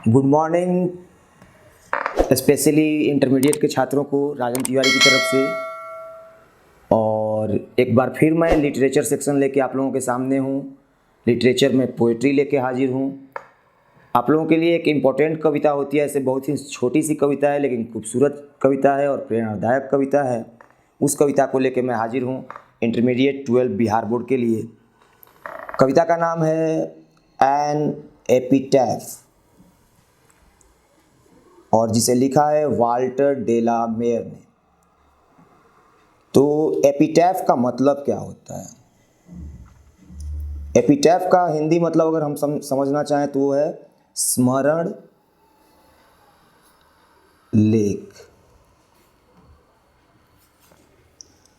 Good morning specially intermediate के छात्रों को राजन तिवारी की तरफ से। और एक बार फिर मैं लिटरेचर सेक्शन लेके आप लोगों के सामने हूँ। लिटरेचर में पोइट्री लेके हाजिर हूँ। आप लोगों के लिए एक इम्पॉर्टेंट कविता होती है। ऐसे बहुत ही छोटी सी कविता है लेकिन खूबसूरत कविता है और प्रेरणादायक कविता है। उस कविता को लेके मैं हाजिर हूँ इंटरमीडिएट 12 बिहार बोर्ड के लिए। कविता का नाम है एन एपिटैफ और जिसे लिखा है वाल्टर डे ला मेयर ने। तो एपिटैफ का मतलब क्या होता है? एपिटैफ का हिंदी मतलब अगर हम समझना चाहें तो वो है स्मरण लेख।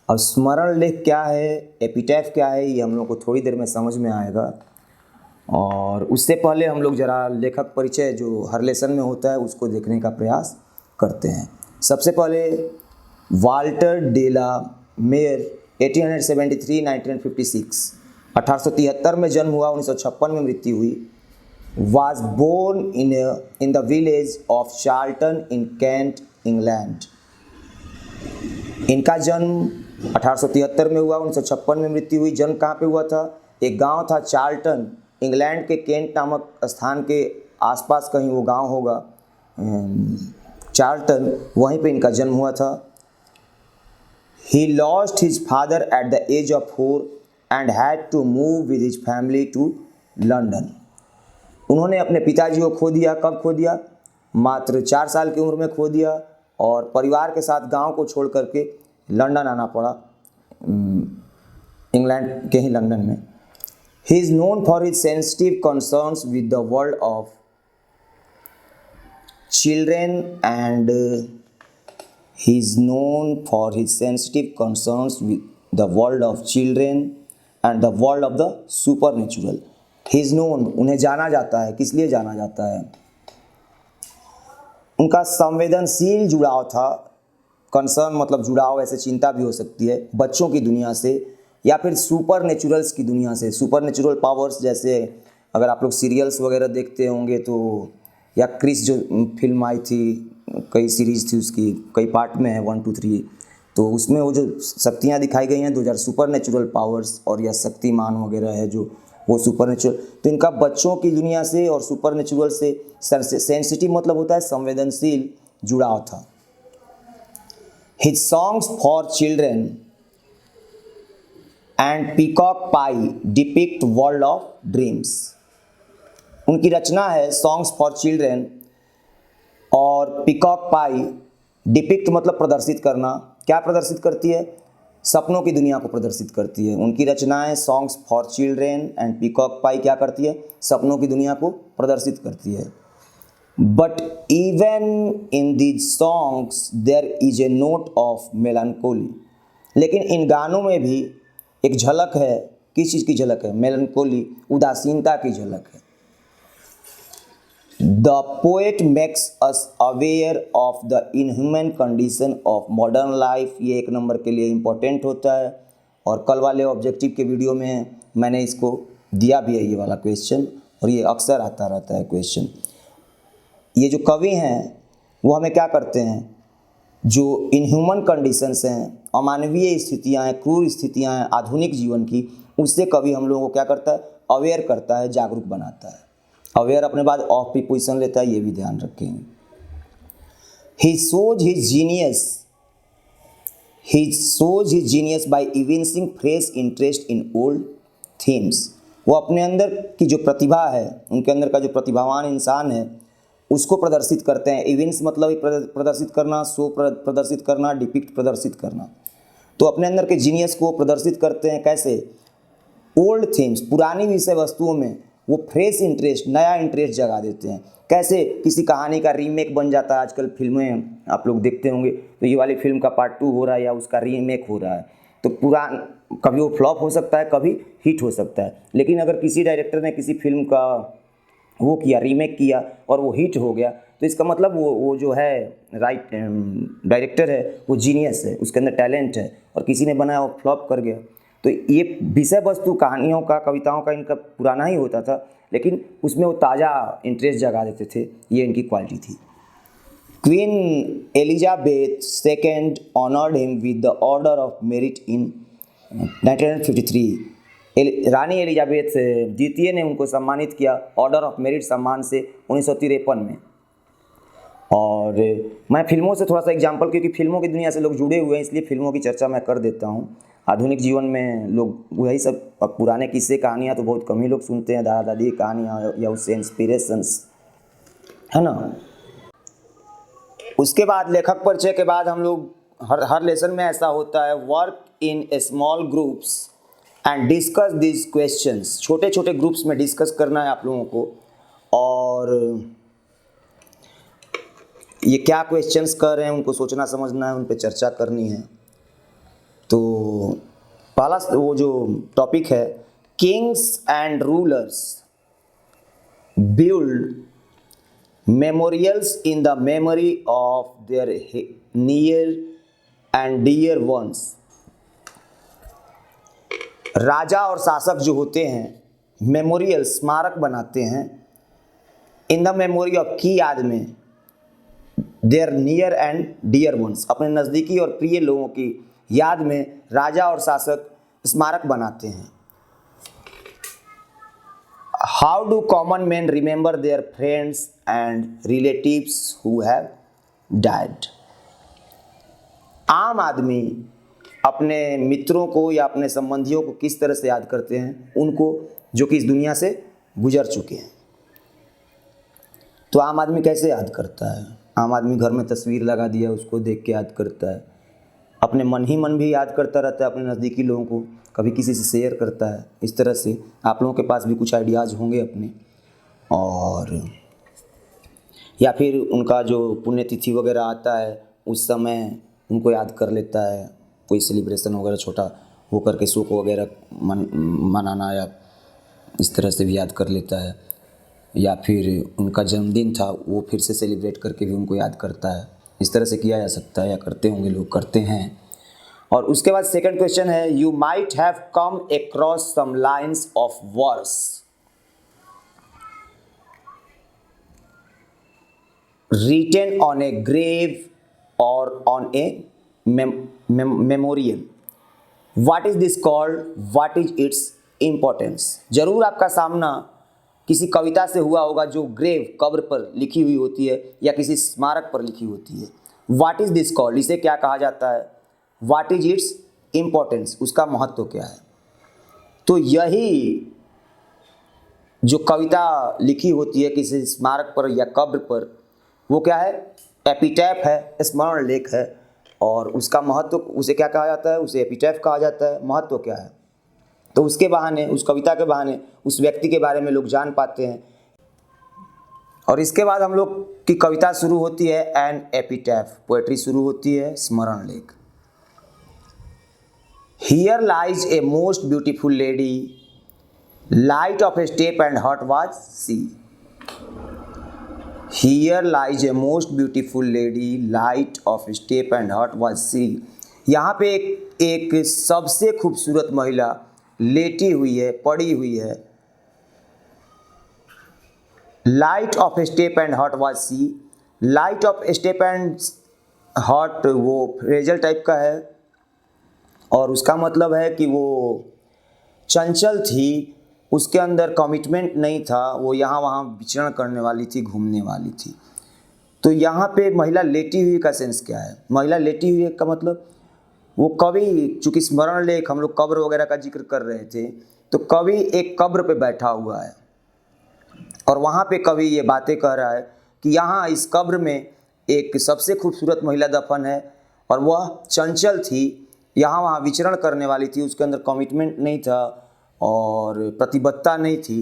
अब स्मरण लेख क्या है, एपिटैफ क्या है, ये हम लोग को थोड़ी देर में समझ में आएगा। और उससे पहले हम लोग ज़रा लेखक परिचय जो हर लेसन में होता है उसको देखने का प्रयास करते हैं। सबसे पहले वाल्टर डे ला मेयर 1873-1956 1873 में जन्म हुआ, 1956 में मृत्यु हुई। Was born in the village of Charlton in Kent England. इनका जन्म 1873 में हुआ, 1956 में मृत्यु हुई। जन्म कहाँ पे हुआ था? एक गांव था चार्ल्टन, इंग्लैंड के केंट नामक स्थान के आसपास कहीं वो गांव होगा चार्ल्टन, वहीं पे इनका जन्म हुआ था। He lost his father at the age of 4 and had to move with his family to London. उन्होंने अपने पिताजी को खो दिया। कब खो दिया? मात्र 4 साल की उम्र में खो दिया और परिवार के साथ गांव को छोड़ करके लंदन आना पड़ा, इंग्लैंड के ही लंदन में। He is known for his sensitive concerns with the world of children and he is known for his sensitive concerns with the world of children and the world of the supernatural. He is known, उन्हें जाना जाता है। किस लिए जाना जाता है? उनका संवेदनशील जुड़ाव था। कंसर्न मतलब जुड़ाव, ऐसे चिंता भी हो सकती है बच्चों की दुनिया से या फिर सुपर नेचुरल्स की दुनिया से। सुपर नेचुरल पावर्स जैसे अगर आप लोग सीरियल्स वगैरह देखते होंगे तो, या क्रिस जो फिल्म आई थी, कई सीरीज़ थी उसकी, कई पार्ट में है 1, 2, 3, तो उसमें वो जो शक्तियाँ दिखाई गई हैं 2000 सुपर नेचुरल पावर्स और या शक्तिमान वगैरह है जो वो सुपर नेचुरल। तो इनका बच्चों की दुनिया से और सुपर नेचुरल से सेंसिटिव मतलब होता है संवेदनशील जुड़ाव था। His songs for children and peacock pi depict world of dreams. उनकी रचना है सॉन्ग्स फॉर चिल्ड्रेन और पीकॉक पाई। डिपिक्ट मतलब प्रदर्शित करना। क्या प्रदर्शित करती है? सपनों की दुनिया को प्रदर्शित करती है। उनकी रचनाएं songs for children and peacock pie क्या करती है? सपनों की दुनिया को प्रदर्शित करती है। But even in these songs there is a note of melancholy. लेकिन इन गानों में भी एक झलक है। किस चीज़ की झलक है? मेलनकोली, उदासीनता की झलक है। The poet makes us aware of the inhuman condition of modern life. ये 1 नंबर के लिए इम्पोर्टेंट होता है और कल वाले ऑब्जेक्टिव के वीडियो में मैंने इसको दिया भी है, ये वाला क्वेश्चन, और ये अक्सर आता रहता है क्वेश्चन। ये जो कवि हैं वो हमें क्या करते हैं? जो इनह्यूमन कंडीशंस हैं, अमानवीय स्थितियाँ हैं, क्रूर स्थितियाँ हैं आधुनिक जीवन की, उससे कवि हम लोगों को क्या करता है? अवेयर करता है, जागरूक बनाता है। अवेयर अपने बाद ऑफ प्रीपोजिशन लेता है, ये भी ध्यान रखेंगे। He shows his genius by evincing fresh interest in old themes. वो अपने अंदर की जो प्रतिभा है, उनके अंदर का जो प्रतिभावान इंसान है उसको प्रदर्शित करते हैं। इवेंट्स मतलब प्रदर्शित करना, शो प्रदर्शित करना, डिपिक्ट प्रदर्शित करना। तो अपने अंदर के जीनियस को प्रदर्शित करते हैं कैसे? ओल्ड थीम्स, पुरानी विषय वस्तुओं में वो फ्रेश इंटरेस्ट, नया इंटरेस्ट जगा देते हैं। कैसे? किसी कहानी का रीमेक बन जाता है। आजकल फिल्में आप लोग देखते होंगे तो ये वाली फिल्म का पार्ट 2 हो रहा है या उसका रीमेक हो रहा है, तो कभी वो फ्लॉप हो सकता है, कभी हिट हो सकता है। लेकिन अगर किसी डायरेक्टर ने किसी फिल्म का वो किया, रीमेक किया और वो हिट हो गया, तो इसका मतलब वो जो है डायरेक्टर है वो जीनियस है, उसके अंदर टैलेंट है, और किसी ने बनाया वो फ्लॉप कर गया। तो ये विषय वस्तु कहानियों का, कविताओं का इनका पुराना ही होता था, लेकिन उसमें वो ताज़ा इंटरेस्ट जगा देते थे, ये इनकी क्वालिटी थी। Queen Elizabeth second honoured him with the order of merit in 1953। Rani Elizabeth द्वितीय ने उनको सम्मानित किया ऑर्डर ऑफ मेरिट सम्मान से 1953 में। और मैं फिल्मों से थोड़ा सा एग्जांपल, क्योंकि फिल्मों की दुनिया से लोग जुड़े हुए हैं, इसलिए फिल्मों की चर्चा मैं कर देता हूँ। आधुनिक जीवन में लोग वही सब पुराने किस्से कहानियाँ तो बहुत कम ही लोग सुनते हैं, दादा दादी की कहानियाँ या उससे इंस्पिरेशंस, है ना। उसके बाद लेखक परिचय के बाद हम लोग हर लेसन में ऐसा होता है, work in small groups and discuss this questions. छोटे छोटे ग्रुप्स में डिस्कस करना है आप लोगों को, और ये क्या क्वेश्चंस कर रहे हैं उनको सोचना समझना है, उन पे चर्चा करनी है। तो पहला वो जो टॉपिक है, kings and rulers build memorials in the memory of their near and dear ones. राजा और शासक जो होते हैं मेमोरियल, स्मारक बनाते हैं, इन द मेमोरी ऑफ, की याद में, their near and dear ones, अपने नज़दीकी और प्रिय लोगों की याद में राजा और शासक स्मारक बनाते हैं। How do common man remember their friends and relatives who have died. आम आदमी अपने मित्रों को या अपने संबंधियों को किस तरह से याद करते हैं, उनको जो कि इस दुनिया से गुजर चुके हैं। तो आम आदमी कैसे याद करता है? आम आदमी घर में तस्वीर लगा दिया, उसको देख के याद करता है। अपने मन ही मन भी याद करता रहता है अपने नज़दीकी लोगों को, कभी किसी से शेयर करता है। इस तरह से आप लोगों के पास भी कुछ आइडियाज़ होंगे अपने, और या फिर उनका जो पुण्यतिथि वगैरह आता है उस समय उनको याद कर लेता है, कोई सेलिब्रेशन वगैरह छोटा वो करके शोक वगैरह मनाना, या इस तरह से भी याद कर लेता है। या फिर उनका जन्मदिन था वो फिर से सेलिब्रेट करके भी उनको याद करता है। इस तरह से किया जा सकता है, या करते होंगे लोग, करते हैं। और उसके बाद सेकंड क्वेश्चन है, you might have come across some lines of verse written on a grave or on a memorial. What is this called? What is its importance? जरूर आपका सामना किसी कविता से हुआ होगा जो ग्रेव, कब्र पर लिखी हुई होती है या किसी स्मारक पर लिखी होती है। What is this called? इसे क्या कहा जाता है? What is its importance? उसका महत्व क्या है? तो यही जो कविता लिखी होती है किसी स्मारक पर या कब्र पर, वो क्या है? एपिटैफ है, स्मरण लेख है। और उसका महत्व, उसे क्या कहा जाता है? उसे एपिटैफ कहा जाता है। महत्व क्या है? तो उसके बहाने, उस कविता के बहाने उस व्यक्ति के बारे में लोग जान पाते हैं। और इसके बाद हम लोग की कविता शुरू होती है एन एपिटैफ, पोएट्री शुरू होती है, स्मरण लेख। Here lies a most beautiful lady, light of a step and heart was she. Here lies a most beautiful lady, light of step and heart was she. यहाँ पे एक सबसे खूबसूरत महिला लेटी हुई है, पड़ी हुई है। Light of step and heart was she. Light of step and heart वो फ्रेजल टाइप का है, और उसका मतलब है कि वो चंचल थी, उसके अंदर कमिटमेंट नहीं था, वो यहाँ वहाँ विचरण करने वाली थी, घूमने वाली थी। तो यहाँ पे महिला लेटी हुई का सेंस क्या है? महिला लेटी हुई का मतलब वो कवि, चूँकि स्मरण लेख हम लोग कब्र वगैरह का जिक्र कर रहे थे, तो कवि एक कब्र पे बैठा हुआ है और वहाँ पे कवि ये बातें कह रहा है कि यहाँ इस कब्र में एक सबसे खूबसूरत महिला दफन है और वह चंचल थी, यहाँ वहाँ विचरण करने वाली थी, उसके अंदर कमिटमेंट नहीं था और प्रतिबद्धता नहीं थी।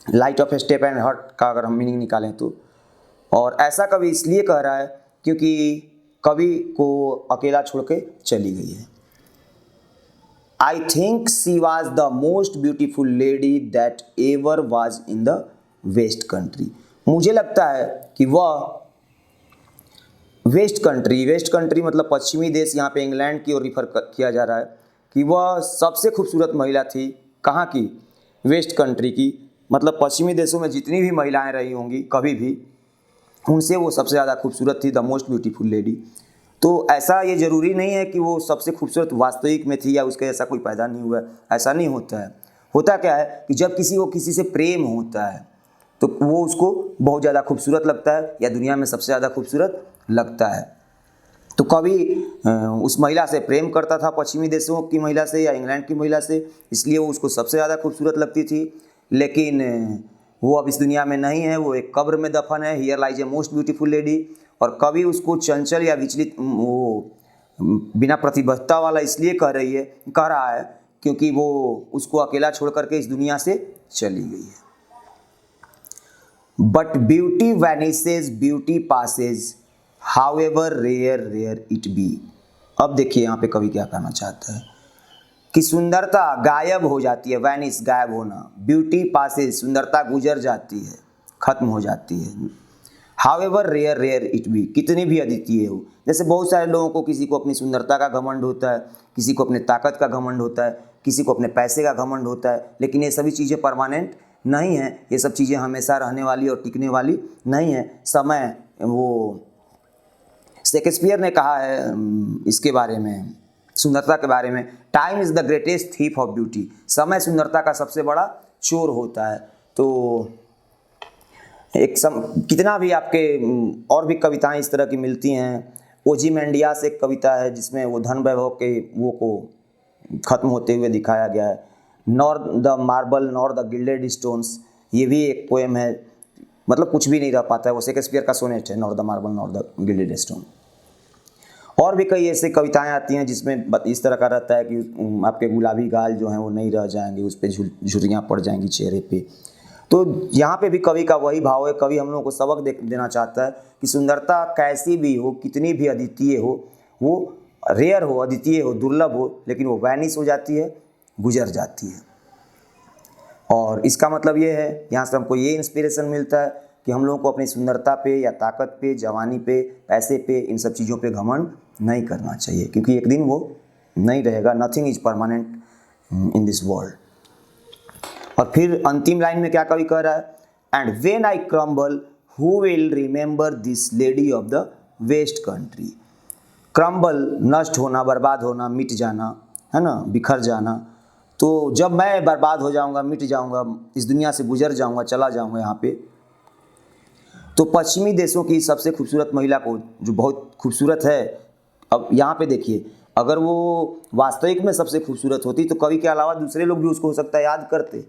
Light of step and heart का अगर हम मीनिंग निकालें तो, और ऐसा कवि इसलिए कह रहा है क्योंकि कवि को अकेला छोड़ के चली गई है। I think she was the most beautiful lady that ever was in the west country. मुझे लगता है कि वह वेस्ट कंट्री मतलब पश्चिमी देश, यहाँ पे इंग्लैंड की ओर रिफर किया जा रहा है कि वह सबसे खूबसूरत महिला थी। कहाँ की? वेस्ट कंट्री की, मतलब पश्चिमी देशों में जितनी भी महिलाएं रही होंगी कभी भी, उनसे वो सबसे ज़्यादा खूबसूरत थी, द मोस्ट ब्यूटीफुल लेडी। तो ऐसा ये ज़रूरी नहीं है कि वो सबसे खूबसूरत वास्तविक में थी या उसके ऐसा कोई पैदा नहीं हुआ है, ऐसा नहीं होता है। होता क्या है कि जब किसी को किसी से प्रेम होता है तो वो उसको बहुत ज़्यादा खूबसूरत लगता है या दुनिया में सबसे ज़्यादा खूबसूरत लगता है। तो कवि उस महिला से प्रेम करता था, पश्चिमी देशों की महिला से या इंग्लैंड की महिला से, इसलिए वो उसको सबसे ज़्यादा खूबसूरत लगती थी। लेकिन वो अब इस दुनिया में नहीं है, वो एक कब्र में दफन है। Here lies a most beautiful lady. और कवि उसको चंचल या विचलित, वो बिना प्रतिबद्धता वाला इसलिए कह रहा है क्योंकि वो उसको अकेला छोड़ करके इस दुनिया से चली गई है। But beauty vanishes, beauty passes, however rare it be. अब देखिए यहाँ पे कवि क्या कहना चाहता है कि सुंदरता गायब हो जाती है, वैनिस गायब होना, ब्यूटी पासेज सुंदरता गुजर जाती है, खत्म हो जाती है। हाउएवर रेयर इट बी, कितनी भी अद्वितीय हो। जैसे बहुत सारे लोगों को, किसी को अपनी सुंदरता का घमंड होता है, किसी को अपने ताकत का घमंड होता है, किसी को अपने पैसे का घमंड होता है, लेकिन ये सभी चीज़ें परमानेंट नहीं है, ये सब चीज़ें हमेशा रहने वाली और टिकने वाली नहीं है। समय, वो शेक्सपियर ने कहा है इसके बारे में, सुंदरता के बारे में, time is the greatest thief of beauty. समय सुंदरता का सबसे बड़ा चोर होता है। तो कितना भी आपके और भी कविताएं इस तरह की मिलती हैं। ओजीमेंडियास एक कविता है जिसमें वो धन वैभव के वो को ख़त्म होते हुए दिखाया गया है। Nor the marble nor the gilded stones, ये भी एक पोएम है, मतलब कुछ भी नहीं रह पाता है। वो शेक्सपियर का सोनेट है, nor the marble nor the gilded stone. और भी कई ऐसे कविताएं आती हैं जिसमें इस तरह का रहता है कि आपके गुलाबी गाल जो हैं वो नहीं रह जाएंगे, उस पर झुर्रियाँ पड़ जाएंगी चेहरे पे। तो यहाँ पे भी कवि का वही भाव है। कवि हम लोगों को सबक देना चाहता है कि सुंदरता कैसी भी हो, कितनी भी अद्वितीय हो, वो रेयर हो, अद्वितीय हो, दुर्लभ हो, लेकिन वो वैनिश हो जाती है, गुजर जाती है। और इसका मतलब ये है, यहाँ से हमको ये इंस्पिरेशन मिलता है कि हम लोगों को अपनी सुंदरता पे या ताकत पे, जवानी पे, पैसे पे, इन सब चीज़ों पे घमंड नहीं करना चाहिए, क्योंकि एक दिन वो नहीं रहेगा। Nothing is permanent in this world. और फिर अंतिम लाइन में क्या कवि कह रहा है? And when I crumble who will remember this lady of the west country. Crumble, नष्ट होना, बर्बाद होना, मिट जाना, है ना, बिखर जाना। तो जब मैं बर्बाद हो जाऊंगा, मिट जाऊंगा, इस दुनिया से गुजर जाऊंगा, चला जाऊंगा यहाँ पे, तो पश्चिमी देशों की सबसे खूबसूरत महिला को, जो बहुत खूबसूरत है, अब यहाँ पे देखिए, अगर वो वास्तविक में सबसे खूबसूरत होती तो कवि के अलावा दूसरे लोग भी उसको हो सकता है याद करते,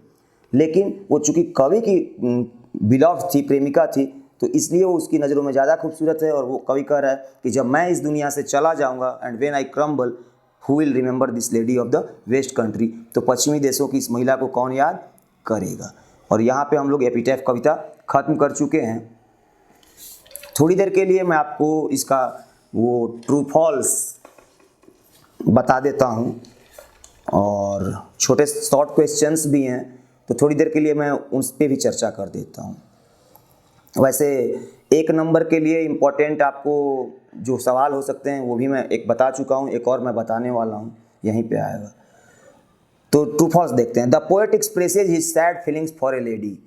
लेकिन वो चूँकि कवि की बिलव्ड थी, प्रेमिका थी, तो इसलिए वो उसकी नज़रों में ज़्यादा खूबसूरत है। और वो कवि कह रहा है कि जब मैं इस दुनिया से चला जाऊँगा, and when I crumble who will remember this lady of the west country, तो पश्चिमी देशों की इस महिला को कौन याद करेगा। और यहाँ पे हम लोग एपिटैफ कविता ख़त्म कर चुके हैं। थोड़ी देर के लिए मैं आपको इसका वो ट्रू फॉल्स बता देता हूँ, और छोटे शॉर्ट क्वेश्चंस भी हैं, तो थोड़ी देर के लिए मैं उस पर भी चर्चा कर देता हूँ। वैसे 1 नंबर के लिए इम्पोर्टेंट आपको जो सवाल हो सकते हैं वो भी मैं एक बता चुका हूँ, एक और मैं बताने वाला हूँ, यहीं पे आएगा। तो ट्रू फॉल्स देखते हैं। The poet expresses his sad feelings for a lady.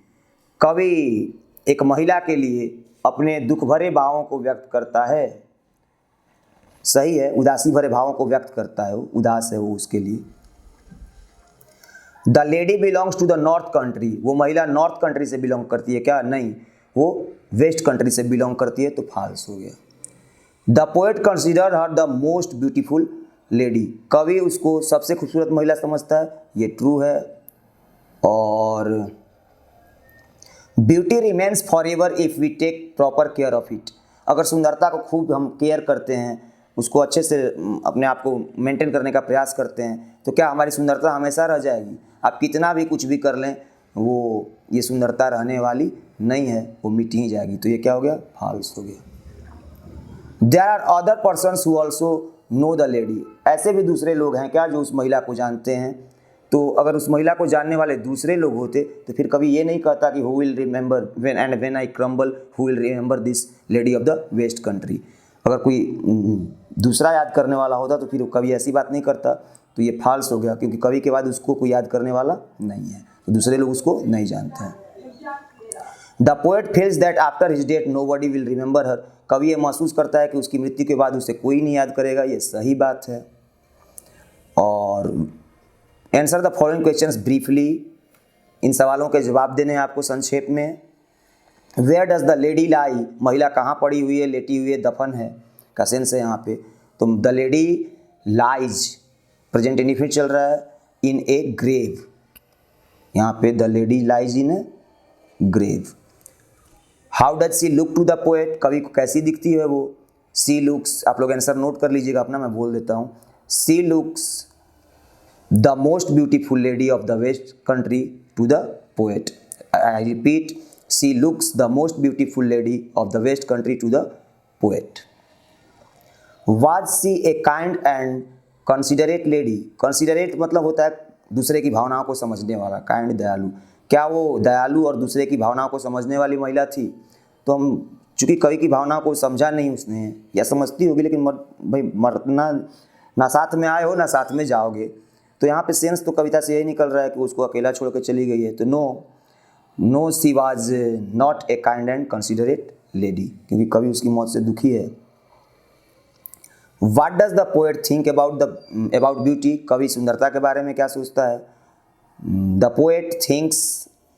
कवि एक महिला के लिए अपने दुख भरे भावों को व्यक्त करता है। सही है, उदासी भरे भावों को व्यक्त करता है, वो उदास है वो उसके लिए। The lady belongs to the north country. वो महिला नॉर्थ कंट्री से बिलोंग करती है क्या? नहीं, वो वेस्ट कंट्री से बिलोंग करती है, तो फॉल्स हो गया। The poet consider her the most beautiful lady. कवि उसको सबसे खूबसूरत महिला समझता है, ये ट्रू है। और beauty remains for ever if we take proper care of it. अगर सुंदरता को खूब हम केयर करते हैं, उसको अच्छे से अपने आप को मेंटेन करने का प्रयास करते हैं, तो क्या हमारी सुंदरता हमेशा रह जाएगी? आप कितना भी कुछ भी कर लें, वो ये सुंदरता रहने वाली नहीं है, वो मिट ही जाएगी। तो ये क्या हो गया? फॉल्स हो गया। There are other persons who also know the lady. ऐसे भी दूसरे लोग हैं क्या जो उस महिला को जानते हैं? तो अगर उस महिला को जानने वाले दूसरे लोग होते तो फिर कभी ये नहीं कहता कि who will remember when I crumble who will remember this lady of the west country. अगर कोई दूसरा याद करने वाला होता तो फिर कभी ऐसी बात नहीं करता। तो तो ये फॉल्स हो गया, क्योंकि कवि के बाद उसको कोई याद करने वाला नहीं है, तो दूसरे लोग उसको नहीं जानते हैं। The poet feels that after his death nobody will remember her, कवि ये महसूस करता है कि उसकी मृत्यु के बाद उसे कोई नहीं याद करेगा, ये सही बात है। और answer the following questions briefly, इन सवालों के जवाब देने हैं आपको संक्षेप में। Where does the lady lie, महिला कहाँ पड़ी हुई है, लेटी हुई है, दफन है का सेंस है यहाँ पे। तो the lady lies present indefinite चल रहा है, इन ए ग्रेव, यहाँ पे the lady lies in a grave. How does she look to the poet, कवि को कैसी दिखती है वो। सी लुक्स, आप लोग आंसर नोट कर लीजिएगा अपना, मैं बोल देता हूँ। She looks the most beautiful lady of the west country to the poet. I repeat, she looks the most beautiful lady of the west country to the poet. Was she a kind and considerate lady, considerate मतलब होता है दूसरे की भावनाओं को समझने वाला, kind दयालु। क्या वो दयालु और दूसरे की भावनाओं को समझने वाली महिला थी। तो हम चूँकि कवि की भावनाओं को समझा नहीं उसने, या समझती होगी लेकिन भाई मरना ना साथ में आए हो ना साथ में जाओगे, तो यहाँ पे सेंस तो कविता से यही निकल रहा है कि उसको अकेला छोड़ कर चली गई है। तो no she was not a kind and considerate lady, क्योंकि कवि उसकी मौत से दुखी है। What does the poet think about beauty, कवि सुंदरता के बारे में क्या सोचता है। The poet thinks,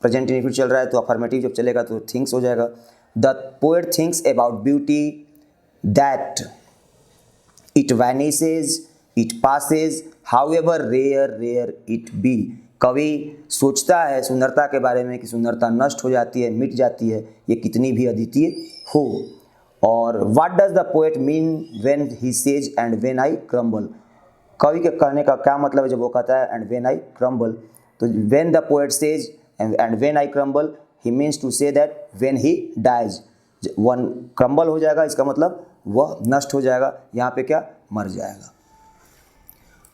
present indefinite चल रहा है तो अफर्मेटिव जब चलेगा तो थिंक्स हो जाएगा। The poet thinks about beauty that it vanishes, it passes, however rare it be, कवि सोचता है सुंदरता के बारे में कि सुंदरता नष्ट हो जाती है, मिट जाती है, ये कितनी भी अद्वितीय हो। और what does the poet mean when he says and when I crumble, कवि के कहने का क्या मतलब है जब वो कहता है एंड व्हेन आई क्रम्बल। तो when the poet says and when I crumble, he means to say that when he dies, one crumble हो जाएगा, इसका मतलब वह नष्ट हो जाएगा, यहाँ पे क्या, मर जाएगा।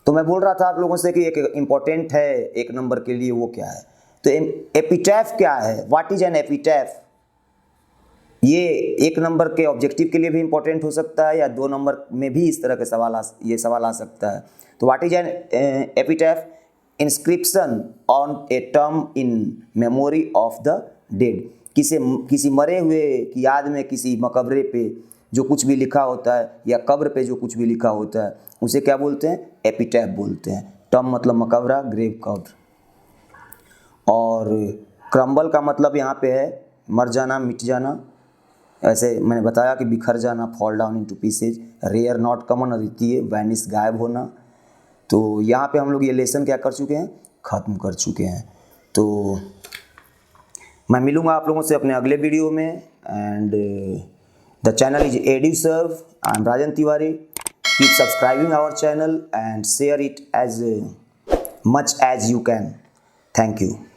तो मैं बोल रहा था आप लोगों से कि एक इम्पॉर्टेंट है एक नंबर के लिए, वो क्या है। तो एपिटैफ क्या है, व्हाट इज एन एपिटैफ, ये एक नंबर के ऑब्जेक्टिव के लिए भी इम्पोर्टेंट हो सकता है, या 2 नंबर में भी इस तरह के सवाल आ सकता है। तो what is an epitaph, inscription on a term in memory of the dead, किसी मरे हुए की याद में किसी मकबरे पे जो कुछ भी लिखा होता है, या कब्र पे जो कुछ भी लिखा होता है, उसे क्या बोलते हैं, एपिटैफ बोलते हैं। टर्म मतलब मकबरा, ग्रेव कब्र। और क्रम्बल का मतलब यहाँ पे है मर जाना, मिट जाना, ऐसे मैंने बताया कि बिखर जाना, fall down into pieces. Rare not common, अद्वितीय, वैनिश गायब होना। तो यहाँ पे हम लोग ये लेसन क्या कर चुके हैं, ख़त्म कर चुके हैं। तो मैं मिलूँगा आप लोगों से अपने अगले वीडियो में। And the channel is EduServe, I am Rajan Tiwari. Keep subscribing our channel and share it as much as you can. Thank you.